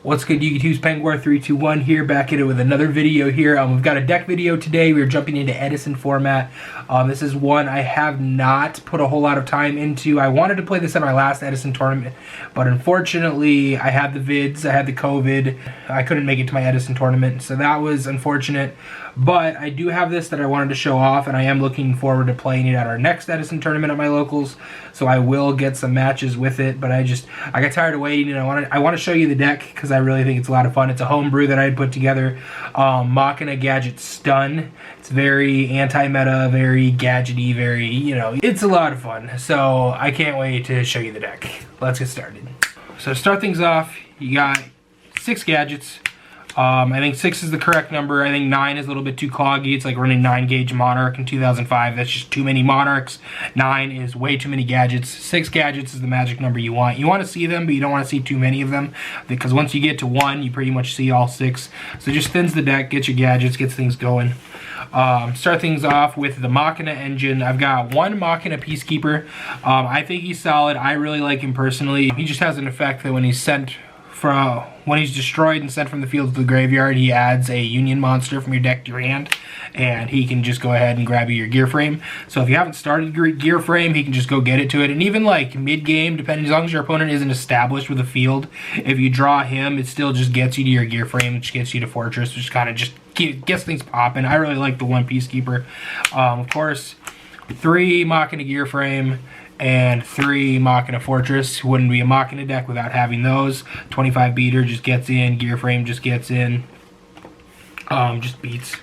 What's good, YouTube's Penguar321 here, back at it with another video here. We've got a deck video today. We're jumping into Edison format. This is one I have not put a whole lot of time into. I wanted to play this at my last Edison tournament, but unfortunately I had the vids, I had the COVID. I couldn't make it to my Edison tournament, so that was unfortunate. But I do have this that I wanted to show off, and I am looking forward to playing it at our next Edison tournament at my locals. So I will get some matches with it, but I got tired of waiting, and I want to show you the deck because I really think it's a lot of fun. It's a homebrew that I had put together. Machina Gadget Stun. It's very anti-meta, very gadgety, very, it's a lot of fun. So I can't wait to show you the deck. Let's get started. So to start things off, you got 6 gadgets. I think 6 is the correct number. I think 9 is a little bit too cloggy. It's like running 9 gauge Monarch in 2005. That's just too many Monarchs. 9 is way too many gadgets. 6 gadgets is the magic number you want. You want to see them, but you don't want to see too many of them, because once you get to 1, you pretty much see all 6. So just thins the deck, get your gadgets, gets things going. Start things off with the Machina engine. I've got 1 Machina Peacekeeper. I think he's solid. I really like him personally. He just has an effect that when he's destroyed and sent from the field to the graveyard, he adds a Union monster from your deck to your hand, and he can just go ahead and grab you your gear frame. So if you haven't started gear frame, he can just go get it to it. And even like mid-game, depending, as long as your opponent isn't established with a field, if you draw him, it still just gets you to your gear frame, which gets you to Fortress, which kind of just gets things popping. I really like the 1 Peacekeeper. Of course, 3 Machina gear frame and 3 Machina Fortress. Wouldn't be a Machina deck without having those. 25 beater just gets in, gear frame just gets in, just beats.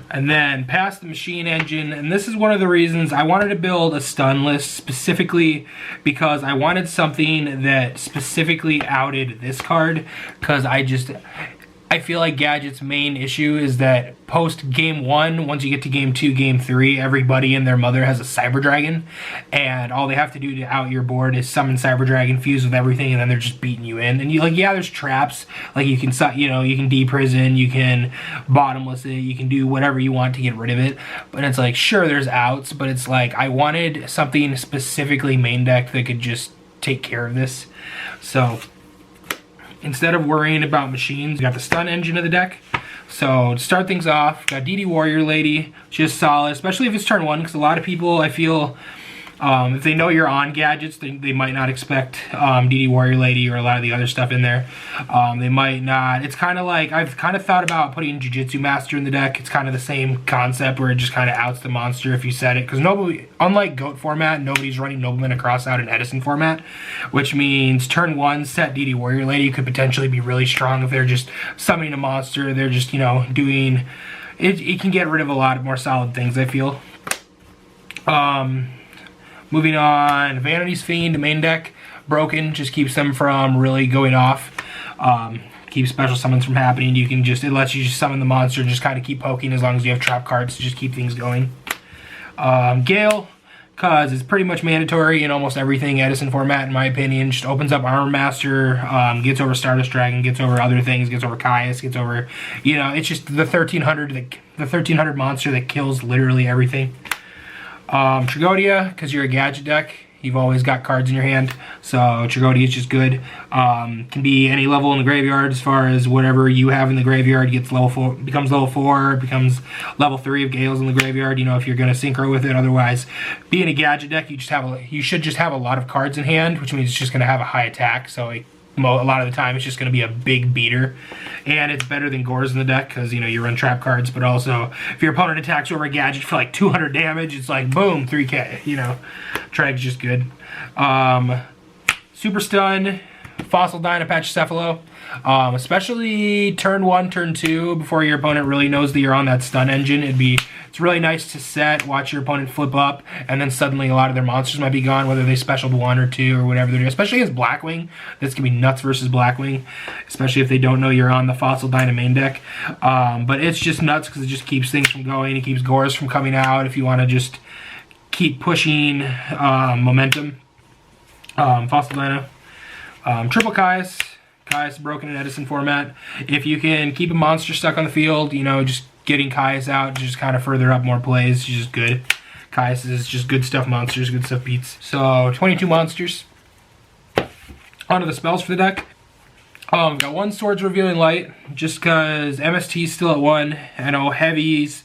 And then past the machine engine, and this is one of the reasons I wanted to build a stun list specifically, because I wanted something that specifically outed this card, because I feel like Gadget's main issue is that post game 1, once you get to game 2, game 3, everybody and their mother has a Cyber Dragon, and all they have to do to out your board is summon Cyber Dragon, fuse with everything, and then they're just beating you in. And yeah, there's traps, like you can deprison, you can bottomless it, you can do whatever you want to get rid of it. But it's like, sure, there's outs, but it's like I wanted something specifically main deck that could just take care of this. So instead of worrying about machines, we got the stun engine of the deck. So to start things off, got DD Warrior Lady, just solid, especially if it's turn 1, because a lot of people, I feel, if they know you're on gadgets, they might not expect DD Warrior Lady or a lot of the other stuff in there. They might not. It's kind of like, I've kind of thought about putting Jiu-Jitsu Master in the deck. It's kind of the same concept where it just kind of outs the monster if you set it. Because nobody, unlike GOAT format, nobody's running Nobleman across out in Edison format, which means turn 1, set DD Warrior Lady could potentially be really strong if they're just summoning a monster. They're just, doing, it can get rid of a lot more solid things, I feel. Moving on, Vanity's Fiend, main deck, broken, just keeps them from really going off. Keeps special summons from happening. It lets you just summon the monster and just kind of keep poking as long as you have trap cards to just keep things going. Gale, cause it's pretty much mandatory in almost everything Edison format, in my opinion. Just opens up Armor Master, gets over Stardust Dragon, gets over other things, gets over Caius, gets over, it's just the 1300 monster that kills literally everything. Tragodia, because you're a gadget deck, you've always got cards in your hand, so Tragodia is just good. Can be any level in the graveyard, as far as whatever you have in the graveyard gets level 4, becomes level 4, becomes level 3 of Gales in the graveyard, if you're going to synchro with it. Otherwise, being a gadget deck, you should just have a lot of cards in hand, which means it's just going to have a high attack, so a lot of the time it's just going to be a big beater. And it's better than Gores in the deck because you run trap cards, but also if your opponent attacks over a gadget for like 200 damage, it's like boom, 3k. Trag's just good. Super Stun, Fossil Dynapatch Cephalo, especially turn 1, turn 2, before your opponent really knows that you're on that stun engine. It's really nice to set, watch your opponent flip up, and then suddenly a lot of their monsters might be gone, whether they specialed 1 or 2 or whatever they're doing. Especially against Blackwing, this can be nuts versus Blackwing, especially if they don't know you're on the Fossil Dyna main deck. But it's just nuts because it just keeps things from going. It keeps Gores from coming out if you want to just keep pushing momentum. Fossil Dyna. Triple Caius. Caius broken in Edison format. If you can keep a monster stuck on the field, just getting Caius out, just kind of further up more plays, is just good. Caius is just good stuff monsters, good stuff beats. So 22 monsters. Onto the spells for the deck. Got one Swords Revealing Light, just because MST is still at 1. I know Heavy's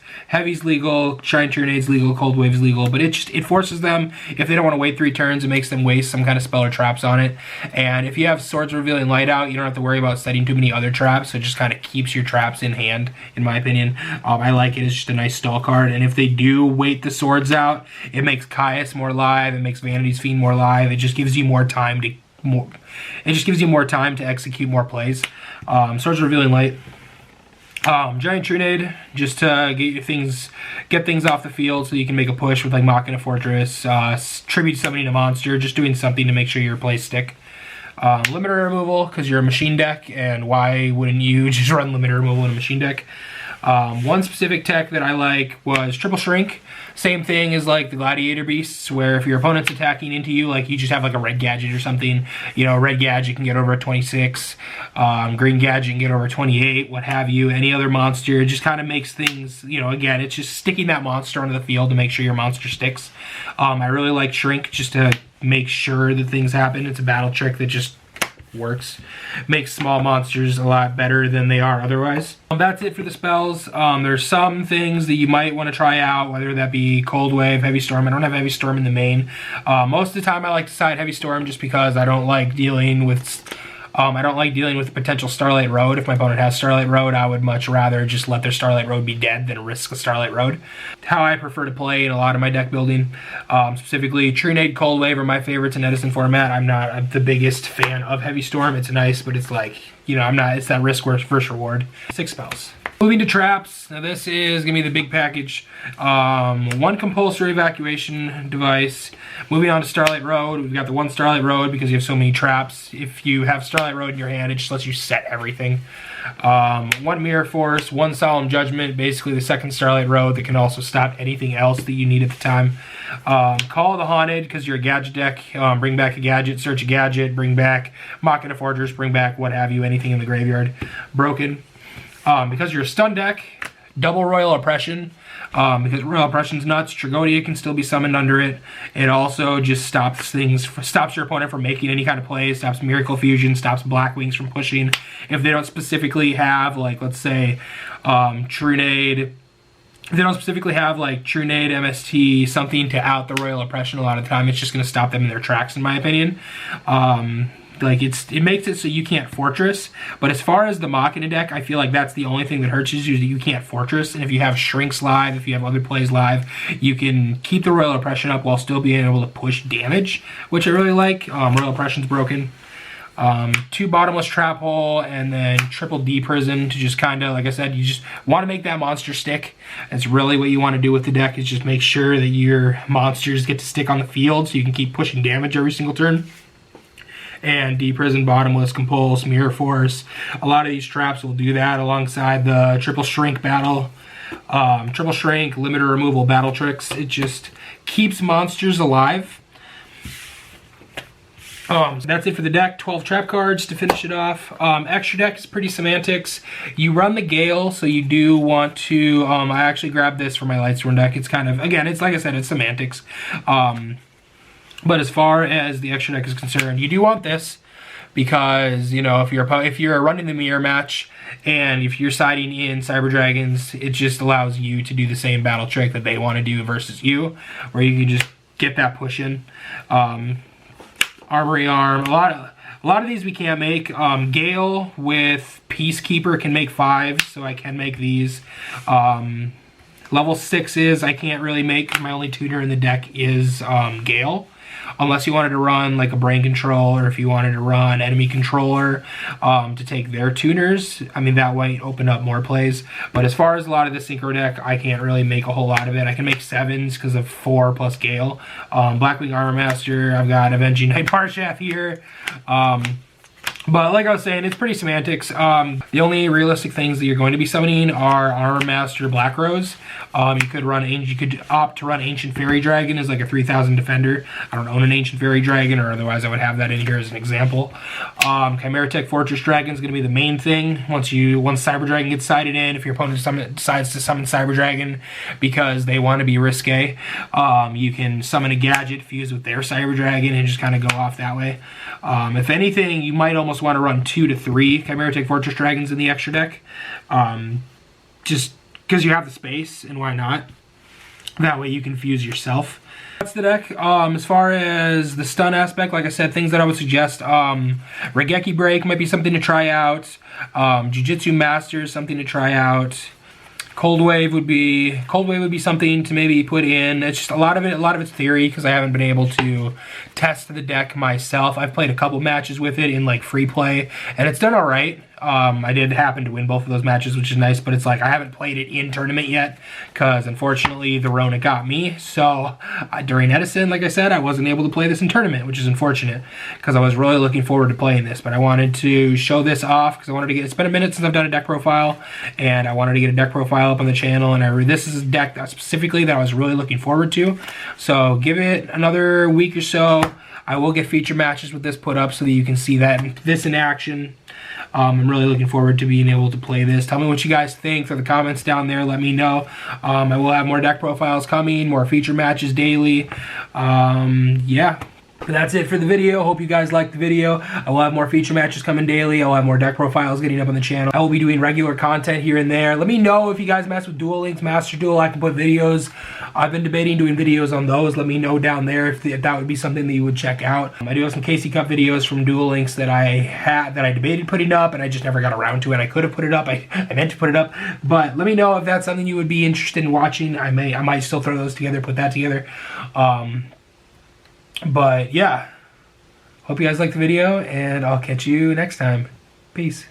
legal, Shine Truenade's legal, Cold Wave's legal, but it forces them, if they don't want to wait 3 turns, it makes them waste some kind of spell or traps on it. And if you have Swords Revealing Light out, you don't have to worry about setting too many other traps, so it just kind of keeps your traps in hand, in my opinion. I like it, it's just a nice stall card, and if they do wait the swords out, it makes Caius more live, it makes Vanity's Fiend more live, it just gives you more time to execute more plays. Swords Revealing Light. Giant Trunade, just to get things off the field so you can make a push with like Machina Fortress, Tribute Summoning a monster, just doing something to make sure your plays stick. Limiter removal, because you're a machine deck, and why wouldn't you just run limiter removal in a machine deck? One specific tech that I like was Triple Shrink. Same thing as like the Gladiator Beasts, where if your opponent's attacking into you, like you just have like a red gadget or something, you know, red gadget can get over a 26, green gadget can get over 28, what have you, any other monster. It just kind of makes things, you know, again, it's just sticking that monster onto the field to make sure your monster sticks. I really like Shrink just to make sure that things happen. It's a battle trick that just works. Makes small monsters a lot better than they are otherwise. That's it for the spells. There's some things that you might want to try out, whether that be Cold Wave, Heavy Storm. I don't have Heavy Storm in the main. Most of the time I like to side Heavy Storm just because I don't like dealing with the potential Starlight Road. If my opponent has Starlight Road, I would much rather just let their Starlight Road be dead than risk a Starlight Road. How I prefer to play in a lot of my deck building. Specifically, Trunade, Cold Wave are my favorites in Edison format. I'm not the biggest fan of Heavy Storm. It's nice, but it's like, you know, it's that risk versus reward. 6 spells. Moving to traps. Now this is going to be the big package. 1 compulsory evacuation device. Moving on to Starlight Road. We've got the 1 Starlight Road because you have so many traps. If you have Starlight Road in your hand, it just lets you set everything. 1 Mirror Force, 1 Solemn Judgment, basically the 2nd Starlight Road that can also stop anything else that you need at the time. Call of the Haunted, because you're a gadget deck. Bring back a gadget, search a gadget, bring back Machina Fortress, bring back what have you, anything in the graveyard. Broken. Because you're a stun deck, double Royal Oppression. Because Royal Oppression's nuts, Tragonia can still be summoned under it. It also just stops your opponent from making any kind of play, stops Miracle Fusion, stops Black Wings from pushing. If they don't specifically have, like, let's say, Trunade, if they don't specifically have, like, Trunade, MST, something to out the Royal Oppression a lot of the time, it's just going to stop them in their tracks, in my opinion. Like, it makes it so you can't Fortress, but as far as the Machina deck, I feel like that's the only thing that hurts you, is that you can't Fortress, and if you have Shrinks live, if you have other plays live, you can keep the Royal Oppression up while still being able to push damage, which I really like. Royal Oppression's broken. 2 Bottomless Trap Hole, and then triple D Prison to just kind of, like I said, you just want to make that monster stick. That's really what you want to do with the deck, is just make sure that your monsters get to stick on the field so you can keep pushing damage every single turn. And D-Prison, Bottomless, Compulse, Mirror Force. A lot of these traps will do that alongside the Triple Shrink battle. Triple Shrink, Limiter Removal battle tricks. It just keeps monsters alive. So that's it for the deck. 12 trap cards to finish it off. Extra deck is pretty semantics. You run the Gale, so you do want to... I actually grabbed this for my Lightsworn deck. It's kind of... Again, it's like I said, it's semantics. But as far as the extra deck is concerned, you do want this because, you know, if you're running the mirror match and if you're siding in Cyber Dragons, it just allows you to do the same battle trick that they want to do versus you, where you can just get that push in. Armory Arm, a lot of these we can't make. Gale with Peacekeeper can make 5, so I can make these. Level 6s I can't really make. My only tuner in the deck is Gale. Unless you wanted to run like a Brain Control, or if you wanted to run Enemy Controller to take their tuners. I mean, that might open up more plays. But as far as a lot of the Synchro deck, I can't really make a whole lot of it. I can make 7s because of 4 plus Gale. Blackwing Armor Master, I've got Avenging Knight Parshath here. But like I was saying, it's pretty semantics. The only realistic things that you're going to be summoning are Armor Master, Black Rose. You could opt to run Ancient Fairy Dragon as like a 3000 defender. I don't own an Ancient Fairy Dragon, or otherwise I would have that in here as an example. Chimera Tech Fortress Dragon is going to be the main thing. Once Cyber Dragon gets sided in, if your opponent decides to summon Cyber Dragon because they want to be risque, you can summon a gadget fused with their Cyber Dragon and just kind of go off that way. If anything, you might almost almost want to run 2 to 3 Chimera Tech Fortress Dragons in the extra deck. Just because you have the space, and why not? That way you can fuse yourself. That's the deck. As far as the stun aspect, like I said, things that I would suggest, Regeki Break might be something to try out. Jiu-Jitsu Master, something to try out. Cold Wave would be something to maybe put in. It's just a lot of it's theory, because I haven't been able to test the deck myself. I've played a couple matches with it in like free play, and it's done all right. I did happen to win both of those matches, which is nice, but it's like I haven't played it in tournament yet, because unfortunately the Rona got me. So during Edison, like I said, I wasn't able to play this in tournament, which is unfortunate, because I was really looking forward to playing this. But I wanted to show this off, because I wanted to get, it's been a minute since I've done a deck profile, and I wanted to get a deck profile up on the channel, and this is a deck that specifically that I was really looking forward to. So give it another week or so. I will get feature matches with this put up so that you can see this in action. I'm really looking forward to being able to play this. Tell me what you guys think. Throw the comments down there. Let me know. I will have more deck profiles coming, more feature matches daily. Yeah. But that's it for the video. Hope you guys liked the video. I will have more feature matches coming daily. I will have more deck profiles getting up on the channel. I will be doing regular content here and there. Let me know if you guys mess with Duel Links, Master Duel. I can put videos. I've been debating doing videos on those. Let me know down there if that would be something that you would check out. I do have some KC Cup videos from Duel Links that I debated putting up, and I just never got around to it. I could have put it up. I meant to put it up. But let me know if that's something you would be interested in watching. I might still throw those together, put that together. But yeah, hope you guys liked the video, and I'll catch you next time. Peace.